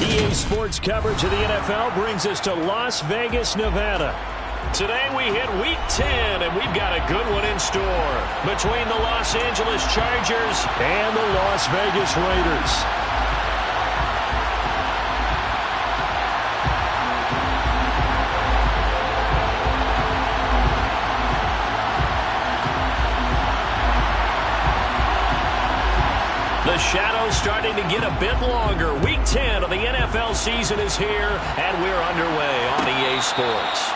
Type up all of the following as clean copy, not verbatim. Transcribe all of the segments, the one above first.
EA Sports coverage of the NFL brings us to Las Vegas, Nevada. Today we hit Week 10, and we've got a good one in store between the Los Angeles Chargers and the Las Vegas Raiders. The shadow's starting to get a bit longer. Week 10 of the NFL season is here, and we're underway on EA Sports.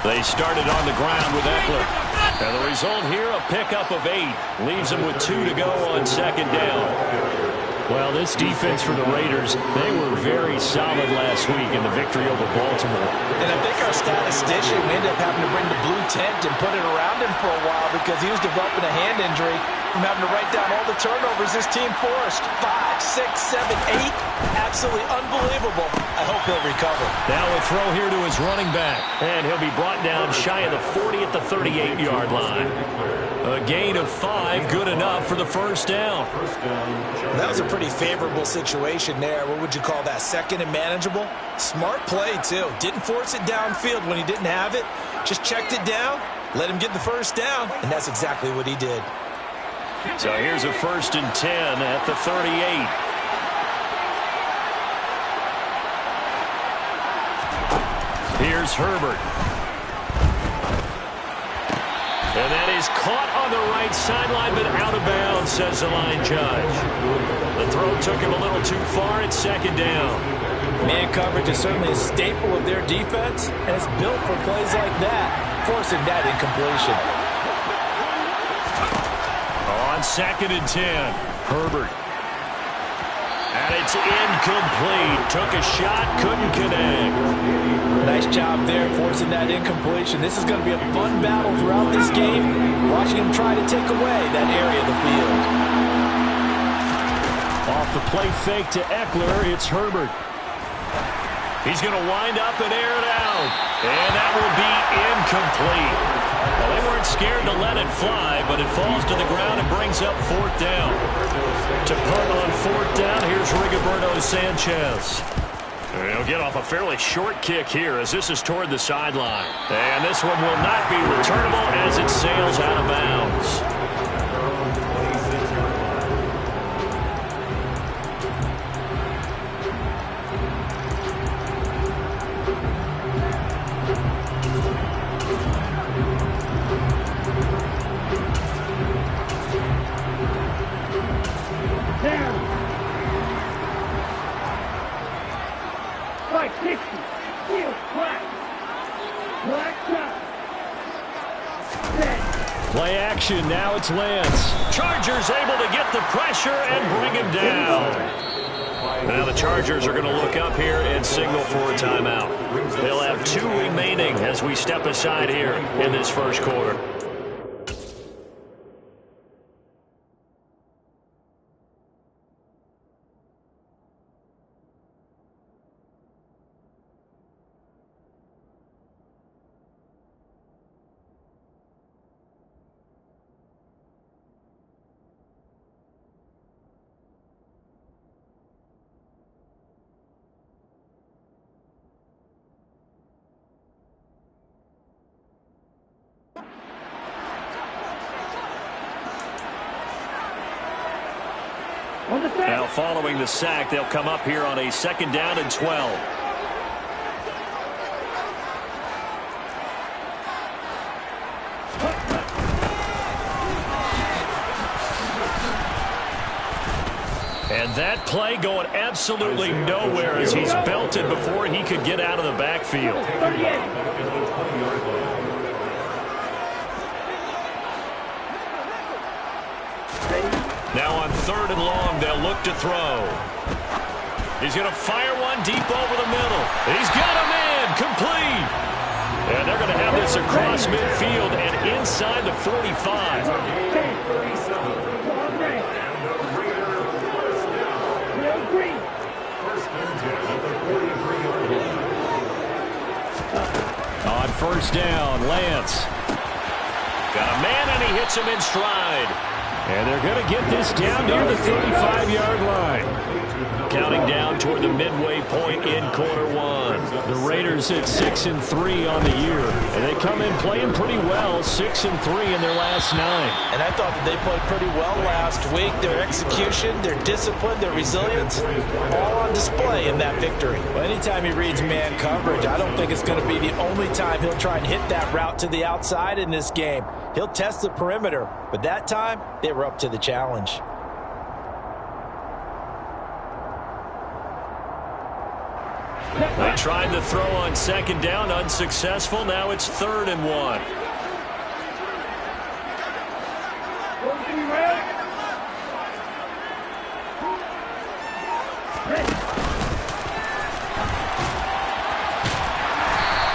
They started on the ground with Eckler. And the result here, a pickup of 8. Leaves them with 2 to go on second down. Well, this defense for the Raiders, they were very solid last week in the victory over Baltimore. And I think our statistician, we ended up having to bring the blue tent and put it around him for a while because he was developing a hand injury from having to write down all the turnovers this team forced. 5, 6, 7, 8. Absolutely unbelievable. I hope he'll recover. Now a throw here to his running back. And he'll be brought down shy of the 40 at the 38-yard line. A gain of 5, good enough for the first down. That was a pretty favorable situation there. What would you call that? Second and manageable? Smart play, too. Didn't force it downfield when he didn't have it. Just checked it down, let him get the first down, and that's exactly what he did. So here's a 1st and 10 at the 38. Here's Herbert. And that is caught on the right sideline, but out of bounds, says the line judge. The throw took him a little too far at second down. Man coverage is certainly a staple of their defense, and it's built for plays like that, forcing that incompletion. On 2nd and 10, Herbert. And it's incomplete. Took a shot, couldn't connect. Nice job there forcing that incompletion. This is going to be a fun battle throughout this game. Watching him try to take away that area of the field. Off the play fake to Eckler, it's Herbert. He's going to wind up and air it out. And that will be incomplete. Well, they weren't scared to let it fly, but it falls to the ground and brings up 4th down. To punt on 4th down, here's Rigoberto Sanchez. And he'll get off a fairly short kick here as this is toward the sideline. And this one will not be returnable as it sails out of bounds. Play action, now it's Lance. Chargers able to get the pressure and bring him down. Now the Chargers are going to look up here and signal for a timeout. They'll have 2 remaining as we step aside here in this first quarter. Now following the sack, they'll come up here on a 2nd down and 12. And that play going absolutely nowhere as he's belted before he could get out of the backfield. Now on 3rd and long, they'll look to throw. He's going to fire one deep over the middle. He's got him in, complete. And they're going to have this across midfield and inside the 45. On 1st down, Lance. Got a man, and he hits him in stride. And they're going to get this down near the 35-yard line. Counting down toward the midway point in quarter one. The Raiders at 6-3 on the year. And they come in playing pretty well, 6-3 in their last 9. And I thought that they played pretty well last week. Their execution, their discipline, their resilience, all on display in that victory. Well, anytime he reads man coverage, I don't think it's going to be the only time he'll try and hit that route to the outside in this game. He'll test the perimeter, but that time, they were up to the challenge. They tried to throw on 2nd down, unsuccessful. Now it's 3rd and 1.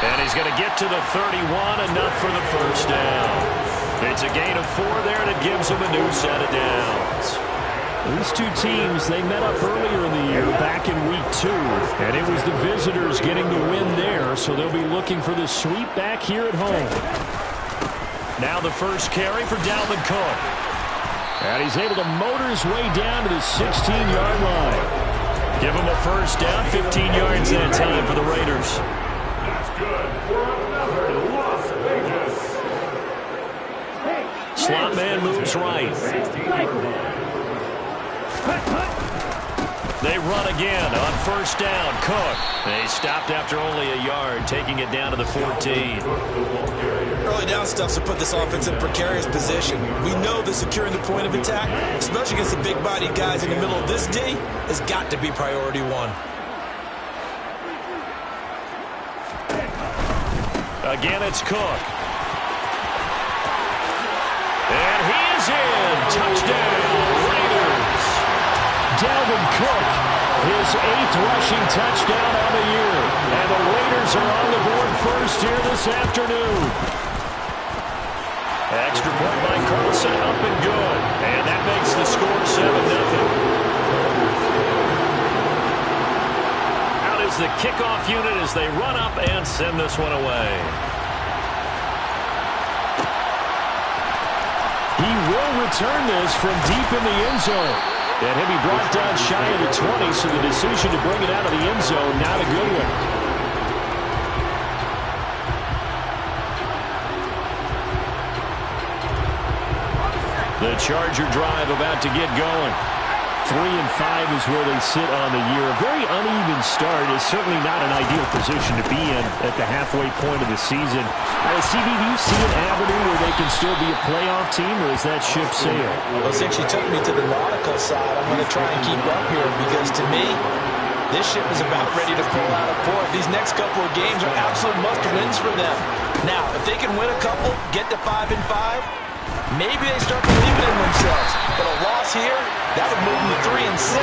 And he's going to get to the 31, enough for the 1st down. It's a gain of 4 there, and it gives him a new set of downs. These two teams, they met up earlier in the year, back in week 2, and it was the visitors getting the win there, so they'll be looking for the sweep back here at home. Now the first carry for Dalvin Cook. And he's able to motor his way down to the 16-yard line. Give him a 1st down, 15 yards that time for the Raiders. That's good for another Las Vegas. Slot man moves right. They run again on 1st down. Cook. They stopped after only a yard, taking it down to the 14. Early down stuff to put this offense in a precarious position. We know that securing the point of attack, especially against the big-bodied guys in the middle of this D, has got to be priority 1. Again, it's Cook. And he is in. Touchdown, Raiders. Dalvin Cook, his 8th rushing touchdown on the year. And the Raiders are on the board first here this afternoon. Extra point by Carlson, up and good. And that makes the score 7-0. Out is the kickoff unit as they run up and send this one away. He will return this from deep in the end zone. And he'll be brought down shy of the 20, so the decision to bring it out of the end zone, not a good one. The Charger drive about to get going. 3-5 is where they sit on the year. A very uneven start is certainly not an ideal position to be in at the halfway point of the season. CB, do you see an avenue where they can still be a playoff team, or is that ship sailed? Well, since you took me to the nautical side, I'm going to try and keep up here because, to me, this ship is about ready to pull out of port. These next couple of games are absolute must-wins for them. Now, if they can win a couple, get to 5-5, maybe they start believing in themselves. But a loss here, that would move them to 3-6.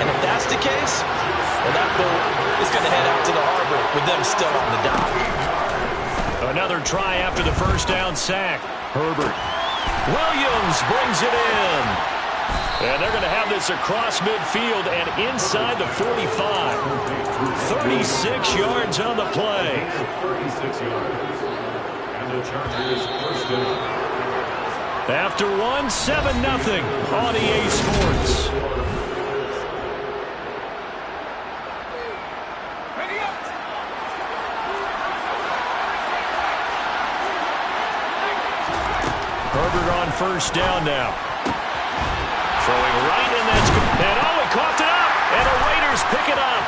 And if that's the case, well, that boat is going to head out to the harbor with them still on the dock. Another try after the 1st down sack. Herbert. Williams brings it in. And they're going to have this across midfield and inside the 45. 36 yards on the play. 36 yards. And the Chargers 1st down. After 7-0 on EA Sports. Herbert on 1st down now. Throwing right, and that's good. And he coughed it up, and the Raiders pick it up.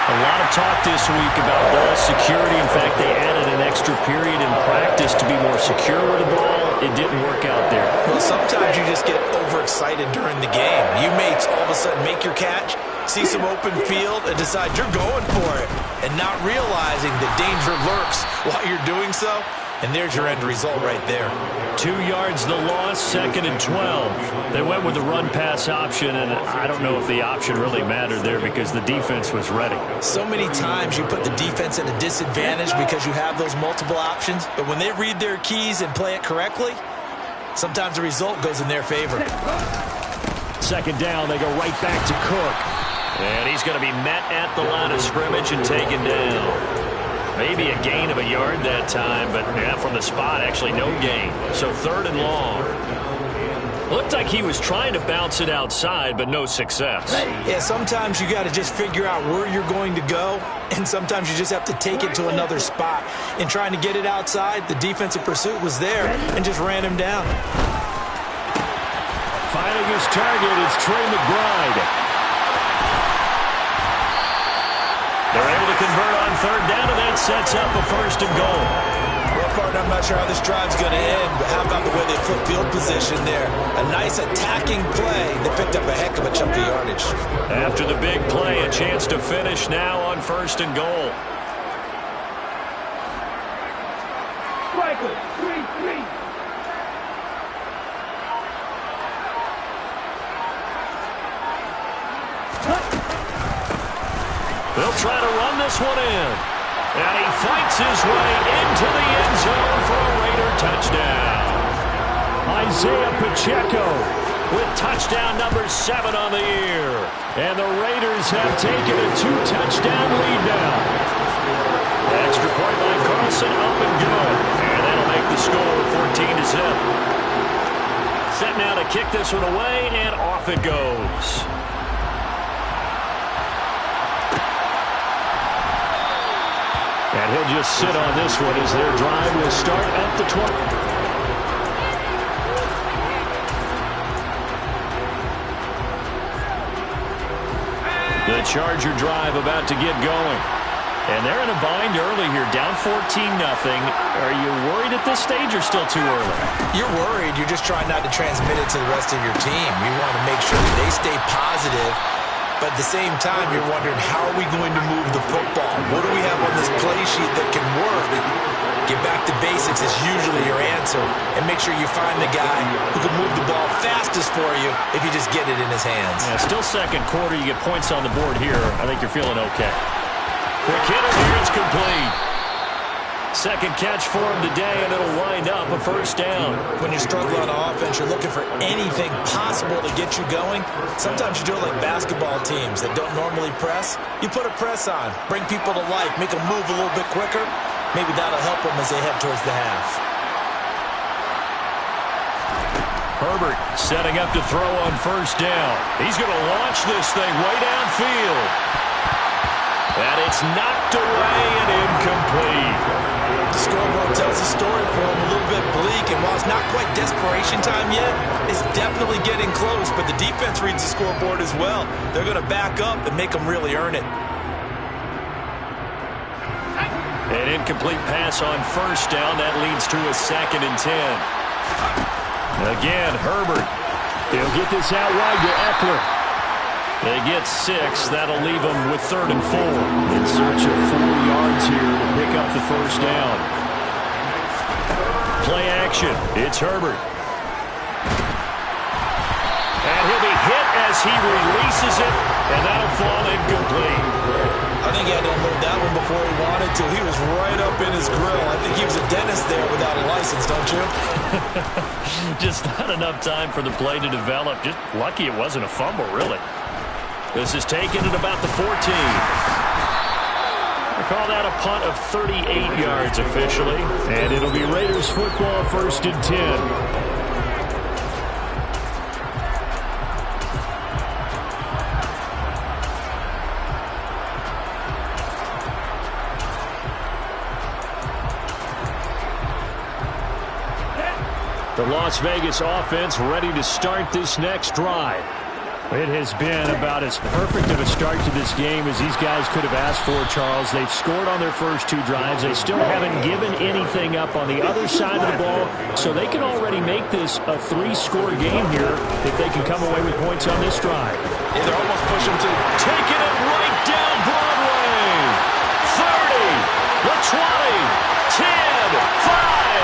A lot of talk this week about ball security. In fact, they added an extra period in practice to be more secure with the ball. It didn't work out there. Well, sometimes you just get overexcited during the game. You may all of a sudden make your catch, see some open field, and decide you're going for it, and not realizing the danger lurks while you're doing so. And there's your end result right there. 2 yards the loss, 2nd and 12. They went with the run-pass option, and I don't know if the option really mattered there because the defense was ready. So many times you put the defense at a disadvantage because you have those multiple options, but when they read their keys and play it correctly, sometimes the result goes in their favor. 2nd down, they go right back to Cook. And he's going to be met at the line of scrimmage and taken down. Maybe a gain of a yard that time, but yeah, from the spot, actually no gain. So 3rd and long. Looked like he was trying to bounce it outside, but no success. Yeah, sometimes you got to just figure out where you're going to go, and sometimes you just have to take it to another spot. In trying to get it outside, the defensive pursuit was there and just ran him down. Finding his target is Trey McBride. They're able to convert on 3rd down, and that sets up a 1st and goal. Well, partner, I'm not sure how this drive's going to end, but how about the way they flip field position there? A nice attacking play that picked up a heck of a chunk of yardage. After the big play, a chance to finish now on 1st and goal. Michael, 3-3. They'll try to run this one in. And he fights his way into the end zone for a Raider touchdown. Isaiah Pacheco with touchdown number 7 on the year. And the Raiders have taken a 2-touchdown lead now. Extra point by Carlson, up and good. And that'll make the score 14-0. Set now to kick this one away, and off it goes. And he'll just sit on this one as their drive will start at the 20. The Charger drive about to get going. And they're in a bind early here, down 14-0. Are you worried at this stage or still too early? You're worried. You're just trying not to transmit it to the rest of your team. You want to make sure that they stay positive. But at the same time, you're wondering, how are we going to move the football? What do we have on this play sheet that can work? Get back to basics is usually your answer. And make sure you find the guy who can move the ball fastest for you if you just get it in his hands. Yeah, still 2nd quarter. You get points on the board here. I think you're feeling okay. Quick hitter here. It's complete. 2nd catch for him today, and it'll wind up a 1st down. When you struggle on offense, you're looking for anything possible to get you going. Sometimes you do it like basketball teams that don't normally press. You put a press on, bring people to life, make them move a little bit quicker. Maybe that'll help them as they head towards the half. Herbert setting up to throw on 1st down. He's going to launch this thing way downfield. And it's knocked away and incomplete. The scoreboard tells a story for him, a little bit bleak, and while it's not quite desperation time yet, it's definitely getting close, but the defense reads the scoreboard as well. They're going to back up and make them really earn it. An incomplete pass on 1st down. That leads to a 2nd and 10. Again, Herbert. They'll get this out wide to Eckler. They get 6. That'll leave them with 3rd and 4. In search of 4 yards here to pick up the 1st down. Play action. It's Herbert. And he'll be hit as he releases it, and that'll fall incomplete. I think he had to unload that one before he wanted to. He was right up in his grill. I think he was a dentist there without a license, don't you? Just not enough time for the play to develop. Just lucky it wasn't a fumble, really. This is taken at about the 14. I call that a punt of 38 yards officially. And it'll be Raiders football, 1st and 10. The Las Vegas offense ready to start this next drive. It has been about as perfect of a start to this game as these guys could have asked for, Charles. They've scored on their first 2 drives. They still haven't given anything up on the other side of the ball, so they can already make this a 3-score game here if they can come away with points on this drive. Yeah, they're almost pushing to taking it right down Broadway. 30, the 20, 10, 5.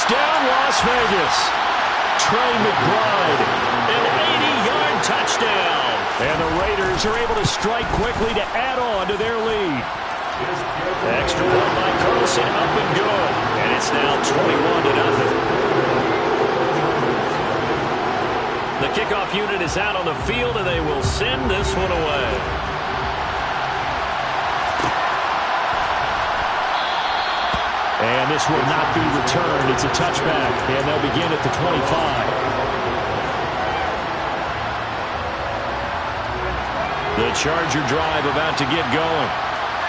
Touchdown, Las Vegas. Trey McBride, an 80-yard touchdown. And the Raiders are able to strike quickly to add on to their lead. Extra point by Carlson, up and good. And it's now 21-0. The kickoff unit is out on the field, and they will send this one away. And this will not be returned. It's a touchback, and they'll begin at the 25. The Charger drive about to get going.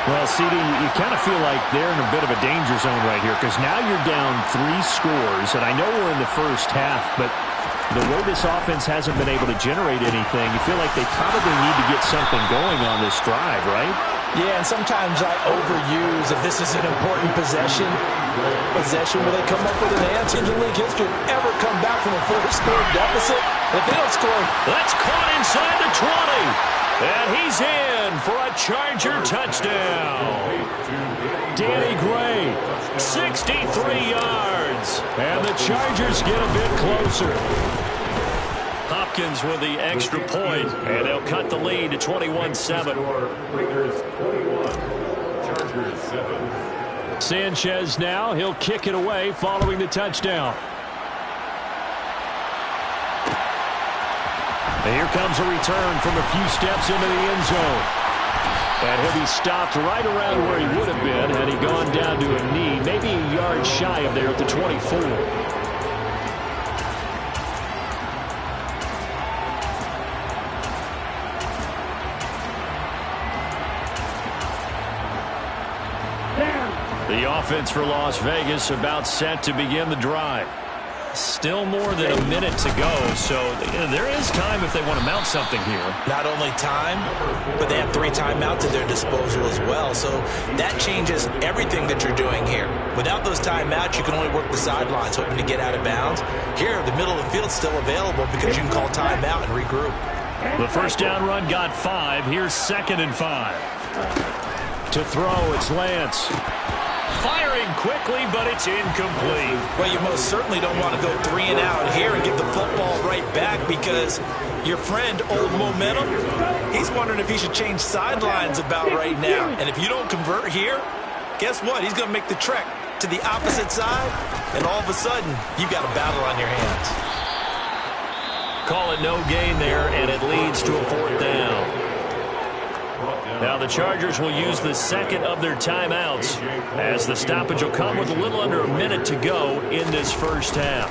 Well, CD, you kind of feel like they're in a bit of a danger zone right here because now you're down 3 scores, and I know we're in the first half, but the way this offense hasn't been able to generate anything, you feel like they probably need to get something going on this drive, right? Yeah, and sometimes I overuse if this is an important possession where they come up with an answer. In league history, ever come back from a 4-score deficit? If they don't score, that's caught inside the 20. And he's in for a Charger touchdown. Danny Gray, 63 yards. And the Chargers get a bit closer. Hopkins with the extra point, and they'll cut the lead to 21-7. Raiders 21, Chargers 7. Sanchez now, he'll kick it away following the touchdown. And here comes a return from a few steps into the end zone. And he'll be stopped right around where he would have been had he gone down to a knee, maybe a yard shy of there at the 24. The offense for Las Vegas about set to begin the drive. Still more than a minute to go, so there is time if they want to mount something here. not only time, but they have 3 timeouts at their disposal as well. So that changes everything that you're doing here. Without those timeouts, you can only work the sidelines, hoping to get out of bounds. Here, the middle of the field's still available because you can call timeout and regroup. The first down run got 5. Here's 2nd and 5. To throw, it's Lance. Firing quickly, but it's incomplete. Well, you most certainly don't want to go 3 and out here and give the football right back because your friend, Old Momentum, he's wondering if he should change sidelines about right now. And if you don't convert here, guess what? He's going to make the trek to the opposite side, and all of a sudden, you've got a battle on your hands. Call it no gain there, and it leads to a 4th down. Now the Chargers will use the second of their timeouts as the stoppage will come with a little under a minute to go in this first half.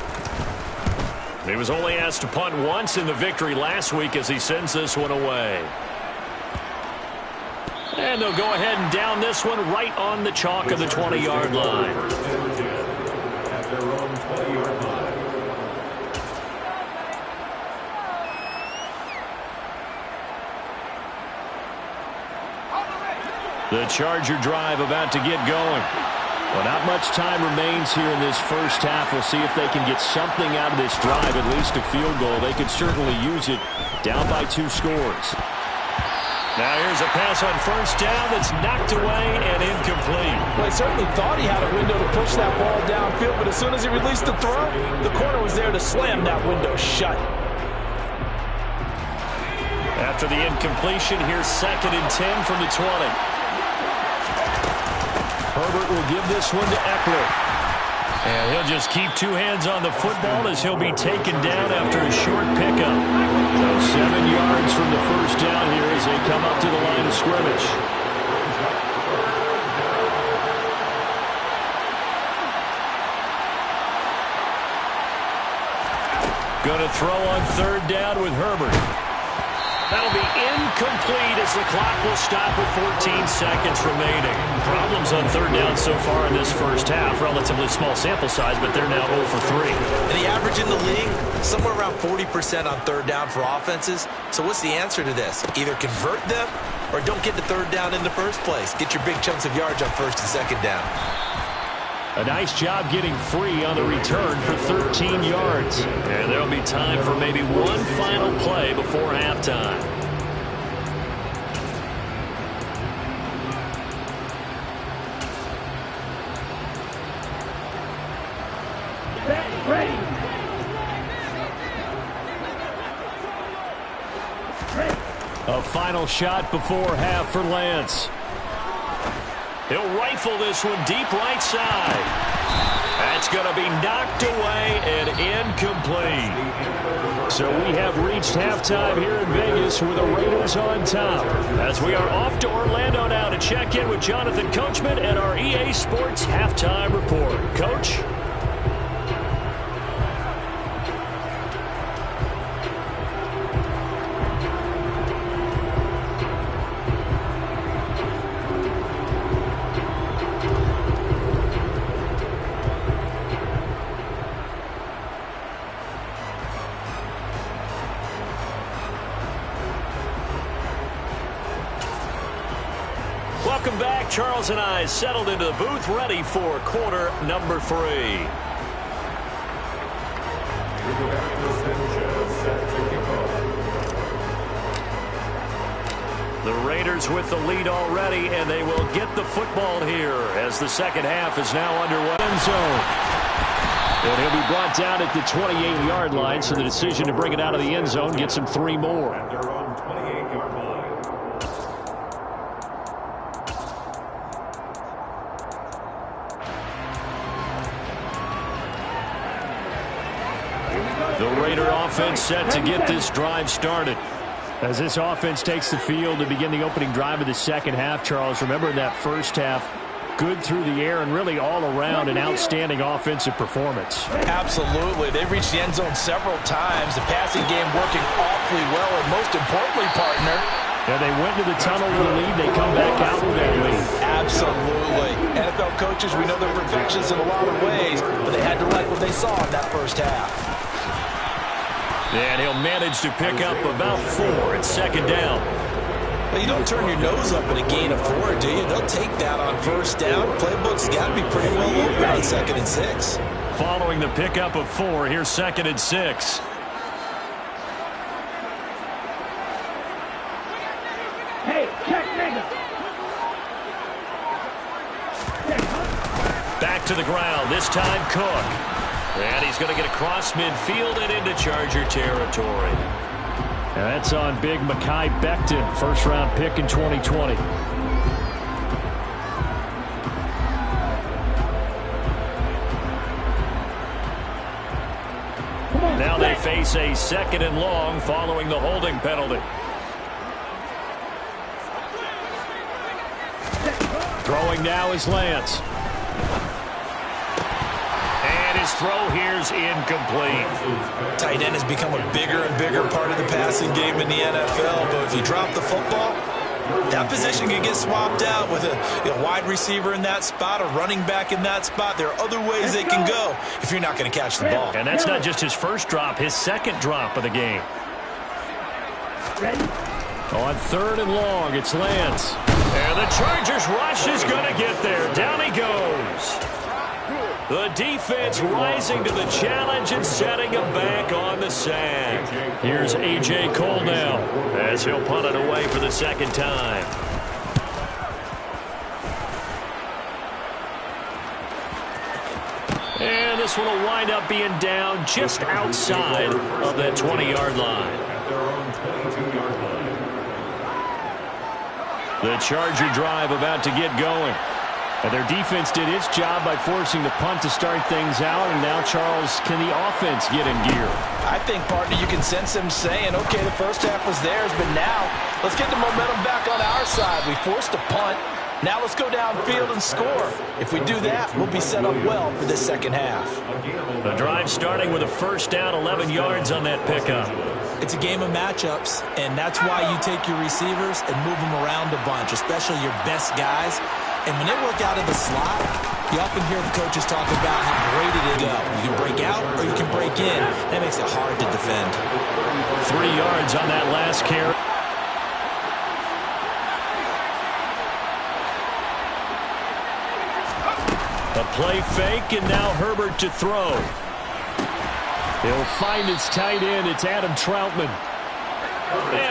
He was only asked to punt once in the victory last week as he sends this one away. And they'll go ahead and down this one right on the chalk of the 20-yard line. At their own 20-yard line. The Charger drive about to get going. Well, not much time remains here in this first half. We'll see if they can get something out of this drive, at least a field goal. They could certainly use it, down by 2 scores. Now here's a pass on first down that's knocked away and incomplete. Well, he certainly thought he had a window to push that ball downfield, but as soon as he released the throw, the corner was there to slam that window shut. After the incompletion, here's 2nd and 10 from the 20. Herbert will give this one to Eckler. And he'll just keep 2 hands on the football as he'll be taken down after a short pickup. So 7 yards from the first down here as they come up to the line of scrimmage. Going to throw on 3rd down with Herbert. That'll be incomplete as the clock will stop with 14 seconds remaining. Problems on 3rd down so far in this first half. Relatively small sample size, but they're now 0 for 3. And the average in the league, somewhere around 40% on 3rd down for offenses. So what's the answer to this? Either convert them or don't get to 3rd down in the first place. Get your big chunks of yards on 1st and 2nd down. A nice job getting free on the return for 13 yards. And there'll be time for maybe one final play before halftime. Ready. A final shot before half for Lance. He'll rifle this one deep right side. That's going to be knocked away and incomplete. So we have reached halftime here in Vegas with the Raiders on top. As we are off to Orlando now to check in with Jonathan Coachman and our EA Sports Halftime Report. Coach? Welcome back. Charles and I settled into the booth, ready for quarter number 3. The Raiders with the lead already, and they will get the football here as the second half is now underway. End zone. And he'll be brought down at the 28-yard line, so the decision to bring it out of the end zone gets him 3 more. At their own 28-yard line. The Raider offense set to get this drive started. As this offense takes the field to begin the opening drive of the second half, Charles, remember in that first half, good through the air and really all around an outstanding offensive performance. Absolutely. They've reached the end zone several times. The passing game working awfully well, and most importantly, partner, Yeah, they went to the tunnel with a lead. They come back out with that lead. absolutely. NFL coaches, we know they're perfectionists in a lot of ways, but they had to like what they saw in that first half. And he'll manage to pick up about 4 at second down. Well, you don't turn your nose up at a gain of 4, do you? They'll take that on first down. Playbook's got to be pretty well open on 2nd and 6. Following the pickup of 4, here's 2nd and 6. Hey, check nigga. Back to the ground, this time Cook. And he's going to get across midfield and into Charger territory. And that's on big Mekhi Becton, first-round pick in 2020. Now they face a 2nd and long following the holding penalty. Throwing now is Lance. And his throw here's incomplete. Tight end has become a bigger and bigger part of the passing game in the NFL, but if you drop the football, that position can get swapped out with a wide receiver in that spot, a running back in that spot. There are other ways they can go if you're not going to catch the ball. And that's not just his first drop, his second drop of the game. On 3rd and long, it's Lance. And the Chargers rush is going to get there. Down he goes. The defense rising to the challenge and setting him back on the sack. Here's A.J. Cole now as he'll punt it away for the second time. And this one will wind up being down just outside of that 20-yard line. At their own 22-yard line. The Charger drive about to get going. And their defense did its job by forcing the punt to start things out. And now, Charles, can the offense get in gear? I think, partner, you can sense them saying, okay, the first half was theirs, but now let's get the momentum back on our side. We forced a punt. Now let's go downfield and score. If we do that, we'll be set up well for this second half. The drive starting with a first down, 11 yards on that pickup. It's a game of matchups, and that's why you take your receivers and move them around a bunch, especially your best guys. And when they work out of the slot, you often hear the coaches talk about how great it is to go. You can break out or you can break in. That makes it hard to defend. 3 yards on that last carry. A play fake, and now Herbert to throw. He'll find his tight end. It's Adam Troutman.